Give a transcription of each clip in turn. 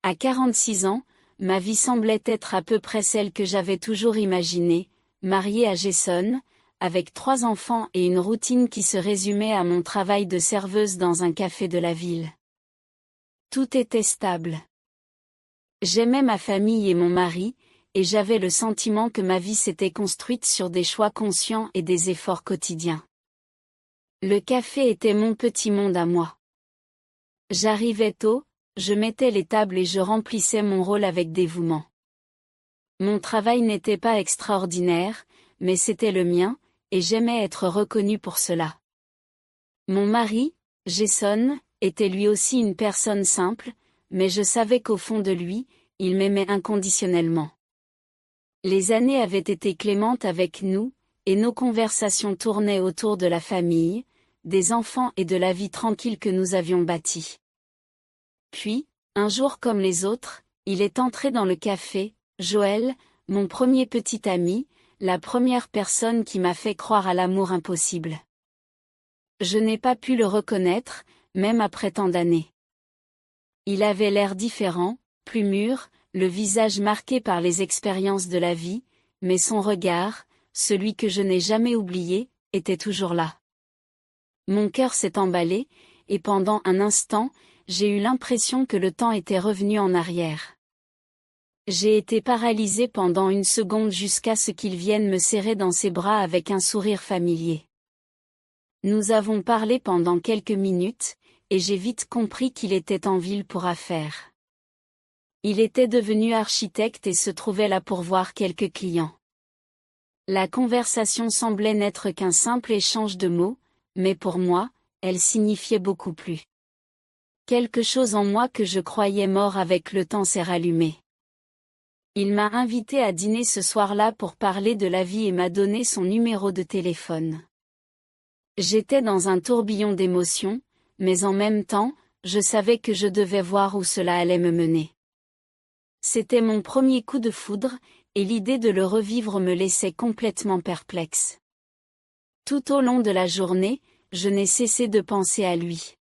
À 46 ans, ma vie semblait être à peu près celle que j'avais toujours imaginée, mariée à Jason, avec 3 enfants et une routine qui se résumait à mon travail de serveuse dans un café de la ville. Tout était stable. J'aimais ma famille et mon mari, et j'avais le sentiment que ma vie s'était construite sur des choix conscients et des efforts quotidiens. Le café était mon petit monde à moi. J'arrivais tôt, je mettais les tables et je remplissais mon rôle avec dévouement. Mon travail n'était pas extraordinaire, mais c'était le mien, et j'aimais être reconnue pour cela. Mon mari, Jason, était lui aussi une personne simple, mais je savais qu'au fond de lui, il m'aimait inconditionnellement. Les années avaient été clémentes avec nous, et nos conversations tournaient autour de la famille, des enfants et de la vie tranquille que nous avions bâtie. Puis, un jour comme les autres, il est entré dans le café, Joël, mon premier petit ami, la première personne qui m'a fait croire à l'amour impossible. Je n'ai pas pu le reconnaître, même après tant d'années. Il avait l'air différent, plus mûr, le visage marqué par les expériences de la vie, mais son regard, celui que je n'ai jamais oublié, était toujours là. Mon cœur s'est emballé, et pendant un instant, j'ai eu l'impression que le temps était revenu en arrière. J'ai été paralysée pendant une seconde jusqu'à ce qu'il vienne me serrer dans ses bras avec un sourire familier. Nous avons parlé pendant quelques minutes, et j'ai vite compris qu'il était en ville pour affaires. Il était devenu architecte et se trouvait là pour voir quelques clients. La conversation semblait n'être qu'un simple échange de mots, mais pour moi, elle signifiait beaucoup plus. Quelque chose en moi que je croyais mort avec le temps s'est rallumé. Il m'a invité à dîner ce soir-là pour parler de la vie et m'a donné son numéro de téléphone. J'étais dans un tourbillon d'émotions, mais en même temps, je savais que je devais voir où cela allait me mener. C'était mon premier coup de foudre, et l'idée de le revivre me laissait complètement perplexe. Tout au long de la journée, je n'ai cessé de penser à lui.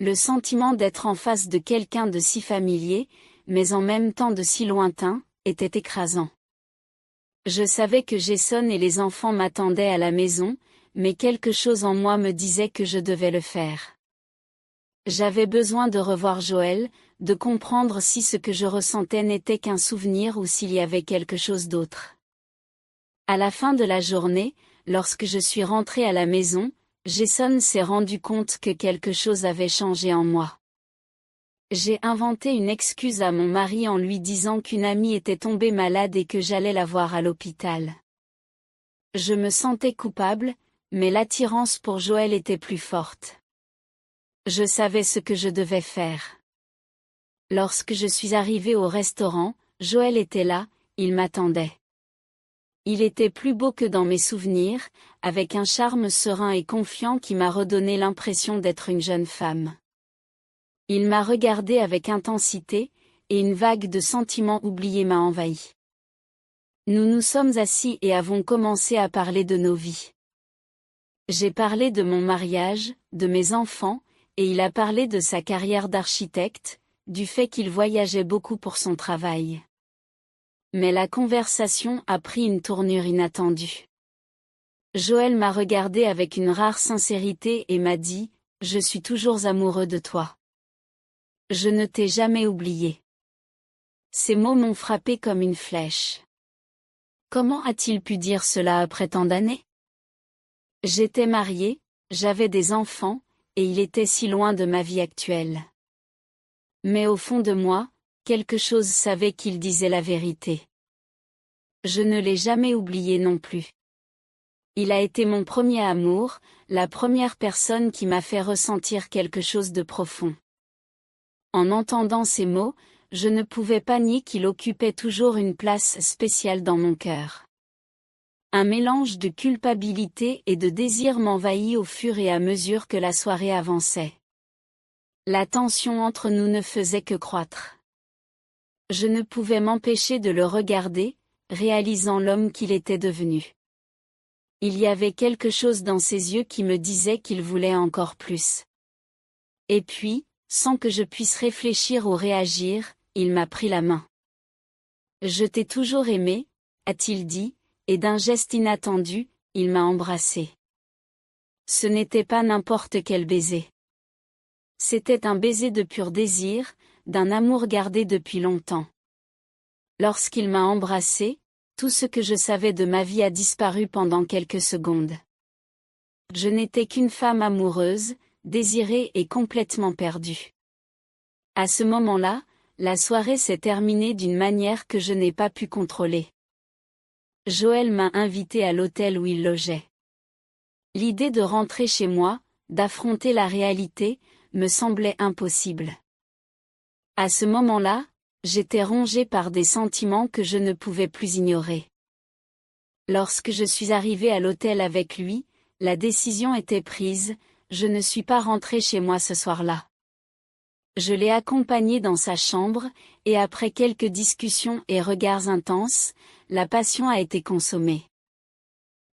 Le sentiment d'être en face de quelqu'un de si familier, mais en même temps de si lointain, était écrasant. Je savais que Jason et les enfants m'attendaient à la maison, mais quelque chose en moi me disait que je devais le faire. J'avais besoin de revoir Joël, de comprendre si ce que je ressentais n'était qu'un souvenir ou s'il y avait quelque chose d'autre. À la fin de la journée, lorsque je suis rentrée à la maison, Jason s'est rendu compte que quelque chose avait changé en moi. J'ai inventé une excuse à mon mari en lui disant qu'une amie était tombée malade et que j'allais la voir à l'hôpital. Je me sentais coupable, mais l'attirance pour Joël était plus forte. Je savais ce que je devais faire. Lorsque je suis arrivée au restaurant, Joël était là, il m'attendait. Il était plus beau que dans mes souvenirs, avec un charme serein et confiant qui m'a redonné l'impression d'être une jeune femme. Il m'a regardée avec intensité, et une vague de sentiments oubliés m'a envahi. Nous nous sommes assis et avons commencé à parler de nos vies. J'ai parlé de mon mariage, de mes enfants, et il a parlé de sa carrière d'architecte, du fait qu'il voyageait beaucoup pour son travail. Mais la conversation a pris une tournure inattendue. Joël m'a regardé avec une rare sincérité et m'a dit « Je suis toujours amoureux de toi. Je ne t'ai jamais oublié. » Ces mots m'ont frappé comme une flèche. Comment a-t-il pu dire cela après tant d'années? J'étais mariée, j'avais des enfants, et il était si loin de ma vie actuelle. Mais au fond de moi, quelque chose savait qu'il disait la vérité. Je ne l'ai jamais oublié non plus. Il a été mon premier amour, la première personne qui m'a fait ressentir quelque chose de profond. En entendant ces mots, je ne pouvais pas nier qu'il occupait toujours une place spéciale dans mon cœur. Un mélange de culpabilité et de désir m'envahit au fur et à mesure que la soirée avançait. La tension entre nous ne faisait que croître. Je ne pouvais m'empêcher de le regarder, réalisant l'homme qu'il était devenu. Il y avait quelque chose dans ses yeux qui me disait qu'il voulait encore plus. Et puis, sans que je puisse réfléchir ou réagir, il m'a pris la main. Je t'ai toujours aimé, a-t-il dit, et d'un geste inattendu, il m'a embrassé. Ce n'était pas n'importe quel baiser. C'était un baiser de pur désir, d'un amour gardé depuis longtemps. Lorsqu'il m'a embrassé, tout ce que je savais de ma vie a disparu pendant quelques secondes. Je n'étais qu'une femme amoureuse, désirée et complètement perdue. À ce moment-là, la soirée s'est terminée d'une manière que je n'ai pas pu contrôler. Joël m'a invité à l'hôtel où il logeait. L'idée de rentrer chez moi, d'affronter la réalité, me semblait impossible. À ce moment-là, j'étais rongée par des sentiments que je ne pouvais plus ignorer. Lorsque je suis arrivée à l'hôtel avec lui, la décision était prise, je ne suis pas rentrée chez moi ce soir-là. Je l'ai accompagné dans sa chambre, et après quelques discussions et regards intenses, la passion a été consommée.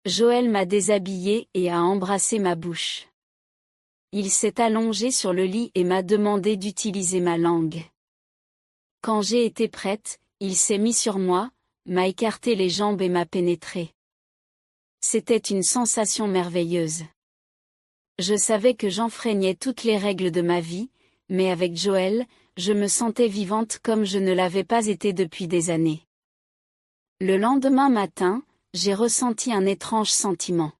Joël m'a déshabillée et a embrassé ma bouche. Il s'est allongé sur le lit et m'a demandé d'utiliser ma langue. Quand j'ai été prête, il s'est mis sur moi, m'a écarté les jambes et m'a pénétrée. C'était une sensation merveilleuse. Je savais que j'enfreignais toutes les règles de ma vie, mais avec Joël, je me sentais vivante comme je ne l'avais pas été depuis des années. Le lendemain matin, j'ai ressenti un étrange sentiment.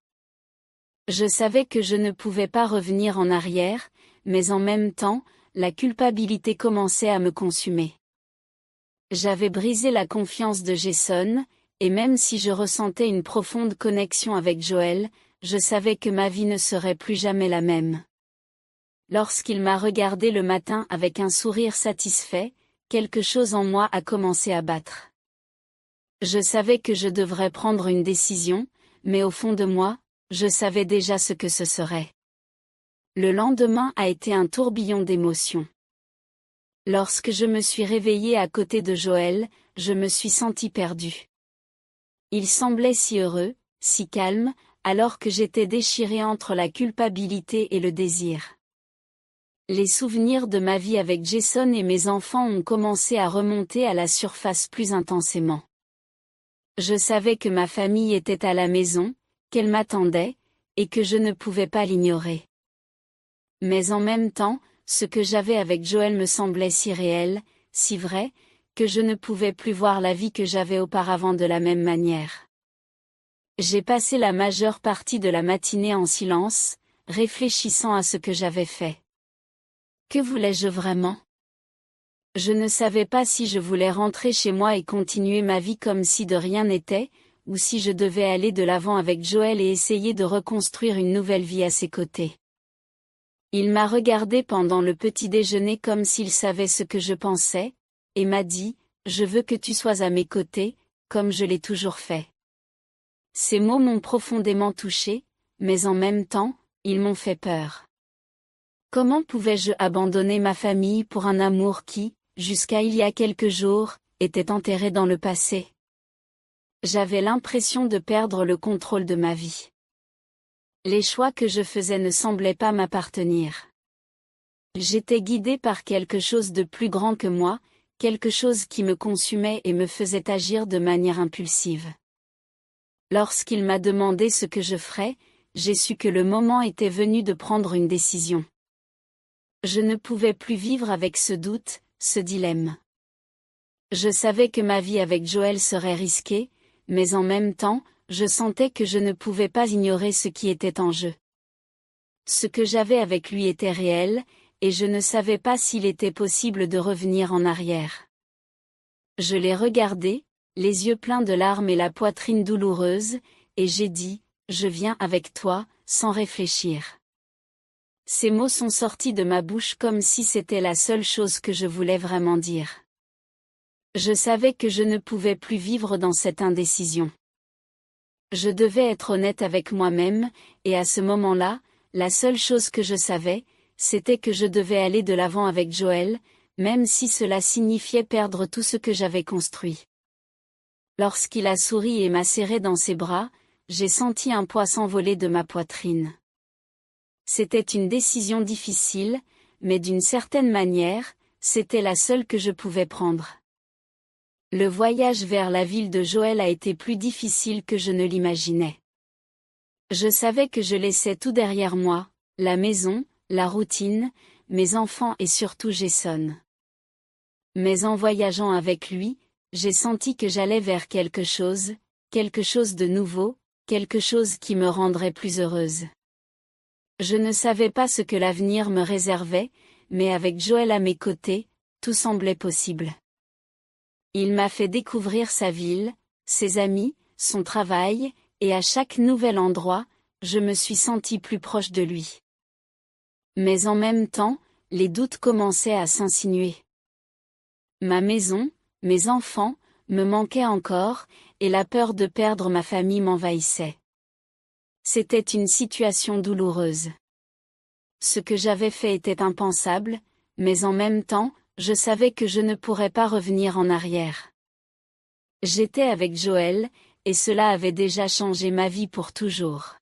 Je savais que je ne pouvais pas revenir en arrière, mais en même temps, la culpabilité commençait à me consumer. J'avais brisé la confiance de Jason, et même si je ressentais une profonde connexion avec Joël, je savais que ma vie ne serait plus jamais la même. Lorsqu'il m'a regardé le matin avec un sourire satisfait, quelque chose en moi a commencé à battre. Je savais que je devrais prendre une décision, mais au fond de moi, je savais déjà ce que ce serait. Le lendemain a été un tourbillon d'émotions. Lorsque je me suis réveillée à côté de Joël, je me suis sentie perdue. Il semblait si heureux, si calme, alors que j'étais déchirée entre la culpabilité et le désir. Les souvenirs de ma vie avec Jason et mes enfants ont commencé à remonter à la surface plus intensément. Je savais que ma famille était à la maison, qu'elle m'attendait, et que je ne pouvais pas l'ignorer. Mais en même temps, ce que j'avais avec Joël me semblait si réel, si vrai, que je ne pouvais plus voir la vie que j'avais auparavant de la même manière. J'ai passé la majeure partie de la matinée en silence, réfléchissant à ce que j'avais fait. Que voulais-je vraiment? Je ne savais pas si je voulais rentrer chez moi et continuer ma vie comme si de rien n'était, ou si je devais aller de l'avant avec Joël et essayer de reconstruire une nouvelle vie à ses côtés. Il m'a regardé pendant le petit déjeuner comme s'il savait ce que je pensais, et m'a dit, « Je veux que tu sois à mes côtés, comme je l'ai toujours fait. » Ces mots m'ont profondément touché, mais en même temps, ils m'ont fait peur. Comment pouvais-je abandonner ma famille pour un amour qui, jusqu'à il y a quelques jours, était enterré dans le passé? J'avais l'impression de perdre le contrôle de ma vie. Les choix que je faisais ne semblaient pas m'appartenir. J'étais guidée par quelque chose de plus grand que moi, quelque chose qui me consumait et me faisait agir de manière impulsive. Lorsqu'il m'a demandé ce que je ferais, j'ai su que le moment était venu de prendre une décision. Je ne pouvais plus vivre avec ce doute, ce dilemme. Je savais que ma vie avec Joël serait risquée, mais en même temps, je sentais que je ne pouvais pas ignorer ce qui était en jeu. Ce que j'avais avec lui était réel, et je ne savais pas s'il était possible de revenir en arrière. Je l'ai regardé, les yeux pleins de larmes et la poitrine douloureuse, et j'ai dit, « Je viens avec toi », sans réfléchir. Ces mots sont sortis de ma bouche comme si c'était la seule chose que je voulais vraiment dire. Je savais que je ne pouvais plus vivre dans cette indécision. Je devais être honnête avec moi-même, et à ce moment-là, la seule chose que je savais, c'était que je devais aller de l'avant avec Joël, même si cela signifiait perdre tout ce que j'avais construit. Lorsqu'il a souri et m'a serré dans ses bras, j'ai senti un poids s'envoler de ma poitrine. C'était une décision difficile, mais d'une certaine manière, c'était la seule que je pouvais prendre. Le voyage vers la ville de Joël a été plus difficile que je ne l'imaginais. Je savais que je laissais tout derrière moi, la maison, la routine, mes enfants et surtout Jason. Mais en voyageant avec lui, j'ai senti que j'allais vers quelque chose de nouveau, quelque chose qui me rendrait plus heureuse. Je ne savais pas ce que l'avenir me réservait, mais avec Joël à mes côtés, tout semblait possible. Il m'a fait découvrir sa ville, ses amis, son travail, et à chaque nouvel endroit, je me suis sentie plus proche de lui. Mais en même temps, les doutes commençaient à s'insinuer. Ma maison, mes enfants, me manquaient encore, et la peur de perdre ma famille m'envahissait. C'était une situation douloureuse. Ce que j'avais fait était impensable, mais en même temps, je savais que je ne pourrais pas revenir en arrière. J'étais avec Joël, et cela avait déjà changé ma vie pour toujours.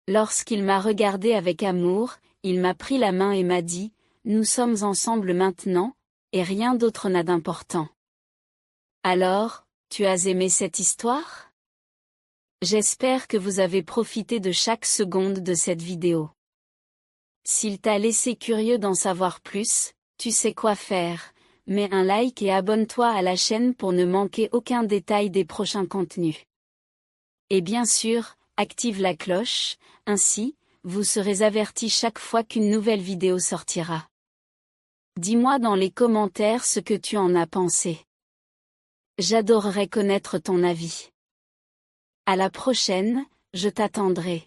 Lorsqu'il m'a regardé avec amour, il m'a pris la main et m'a dit, « Nous sommes ensemble maintenant, et rien d'autre n'a d'important. » Alors, tu as aimé cette histoire? J'espère que vous avez profité de chaque seconde de cette vidéo. S'il t'a laissé curieux d'en savoir plus, tu sais quoi faire, mets un like et abonne-toi à la chaîne pour ne manquer aucun détail des prochains contenus. Et bien sûr, active la cloche, ainsi, vous serez avertis chaque fois qu'une nouvelle vidéo sortira. Dis-moi dans les commentaires ce que tu en as pensé. J'adorerais connaître ton avis. À la prochaine, je t'attendrai.